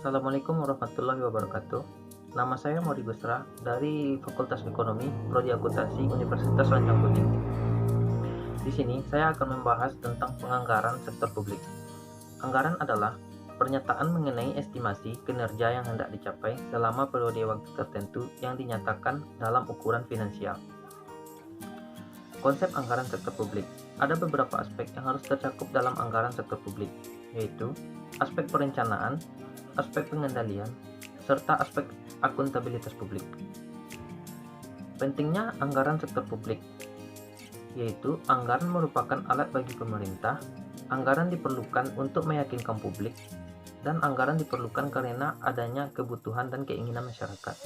Assalamualaikum warahmatullahi wabarakatuh. Nama saya Maudi Gusra dari Fakultas Ekonomi, Prodi Akuntansi Universitas Lancang Kuning. Di sini saya akan membahas tentang penganggaran sektor publik. Anggaran adalah pernyataan mengenai estimasi kinerja yang hendak dicapai selama periode waktu tertentu yang dinyatakan dalam ukuran finansial. Konsep anggaran sektor publik. Ada beberapa aspek yang harus tercakup dalam anggaran sektor publik, yaitu aspek perencanaan, aspek pengendalian, serta aspek akuntabilitas publik. Pentingnya anggaran sektor publik, yaitu anggaran merupakan alat bagi pemerintah, anggaran diperlukan untuk meyakinkan publik, dan anggaran diperlukan karena adanya kebutuhan dan keinginan masyarakat.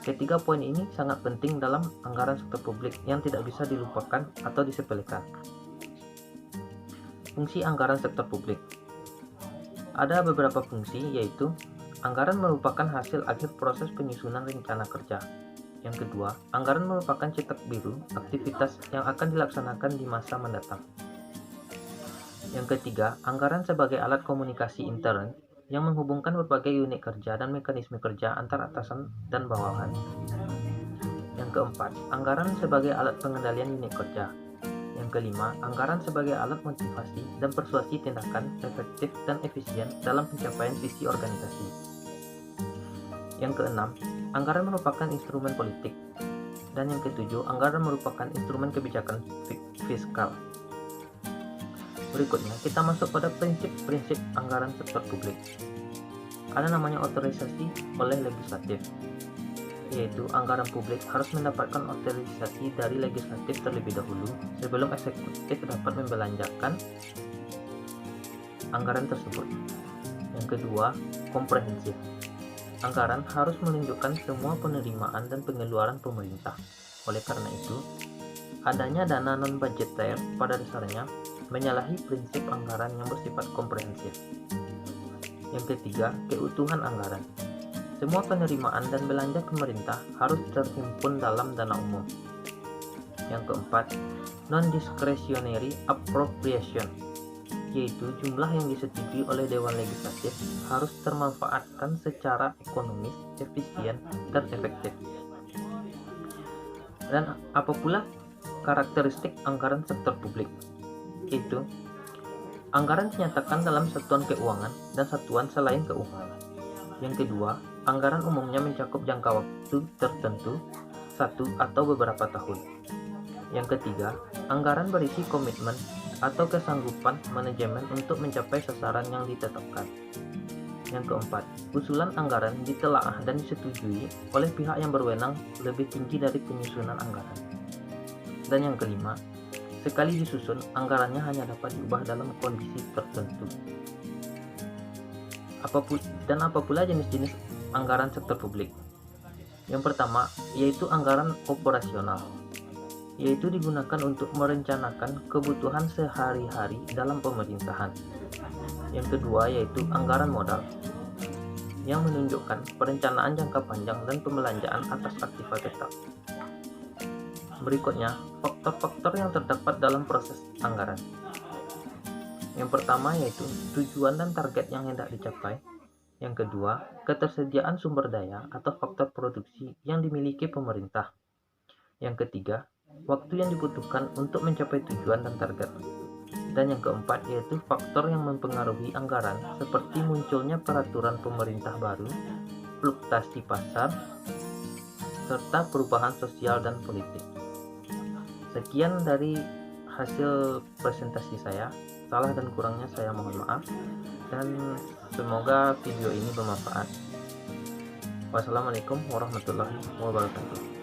Ketiga poin ini sangat penting dalam anggaran sektor publik yang tidak bisa dilupakan atau disepelekan. Fungsi anggaran sektor publik. Ada beberapa fungsi, yaitu anggaran merupakan hasil akhir proses penyusunan rencana kerja. Yang kedua, anggaran merupakan cetak biru aktivitas yang akan dilaksanakan di masa mendatang. Yang ketiga, anggaran sebagai alat komunikasi intern yang menghubungkan berbagai unit kerja dan mekanisme kerja antar atasan dan bawahan. Yang keempat, anggaran sebagai alat pengendalian unit kerja. Yang kelima, anggaran sebagai alat motivasi dan persuasi tindakan efektif dan efisien dalam pencapaian visi organisasi. Yang keenam, anggaran merupakan instrumen politik. Dan yang ketujuh, anggaran merupakan instrumen kebijakan fiskal. Berikutnya, kita masuk pada prinsip-prinsip anggaran sektor publik. Ada namanya otorisasi oleh legislatif, yaitu anggaran publik harus mendapatkan otorisasi dari legislatif terlebih dahulu sebelum eksekutif dapat membelanjakan anggaran tersebut. Yang kedua, komprehensif. Anggaran harus menunjukkan semua penerimaan dan pengeluaran pemerintah. Oleh karena itu, adanya dana non-budgeter pada dasarnya menyalahi prinsip anggaran yang bersifat komprehensif. Yang ketiga, keutuhan anggaran. Semua penerimaan dan belanja pemerintah harus terhimpun dalam dana umum. Yang keempat, non-discretionary appropriation, yaitu jumlah yang disetujui oleh Dewan Legislatif harus termanfaatkan secara ekonomis, efisien, dan efektif. Dan apa pula karakteristik anggaran sektor publik? Yaitu, anggaran dinyatakan dalam satuan keuangan dan satuan selain keuangan. Yang kedua, anggaran umumnya mencakup jangka waktu tertentu, satu atau beberapa tahun. Yang ketiga, anggaran berisi komitmen atau kesanggupan manajemen untuk mencapai sasaran yang ditetapkan. Yang keempat, usulan anggaran ditelaah dan disetujui oleh pihak yang berwenang lebih tinggi dari penyusunan anggaran. Dan yang kelima, sekali disusun, anggarannya hanya dapat diubah dalam kondisi tertentu. Apa pula jenis-jenis anggaran sektor publik? Yang pertama, yaitu anggaran operasional, yaitu digunakan untuk merencanakan kebutuhan sehari-hari dalam pemerintahan. Yang kedua, yaitu anggaran modal, yang menunjukkan perencanaan jangka panjang dan pembelanjaan atas aktiva tetap. Berikutnya, faktor-faktor yang terdapat dalam proses anggaran. Yang pertama yaitu tujuan dan target yang hendak dicapai. Yang kedua, ketersediaan sumber daya atau faktor produksi yang dimiliki pemerintah. Yang ketiga, waktu yang dibutuhkan untuk mencapai tujuan dan target. Dan yang keempat yaitu faktor yang mempengaruhi anggaran seperti munculnya peraturan pemerintah baru, fluktuasi pasar, serta perubahan sosial dan politik. Sekian dari hasil presentasi saya. Salah dan kurangnya saya mohon maaf, dan semoga video ini bermanfaat. Wassalamualaikum warahmatullahi wabarakatuh.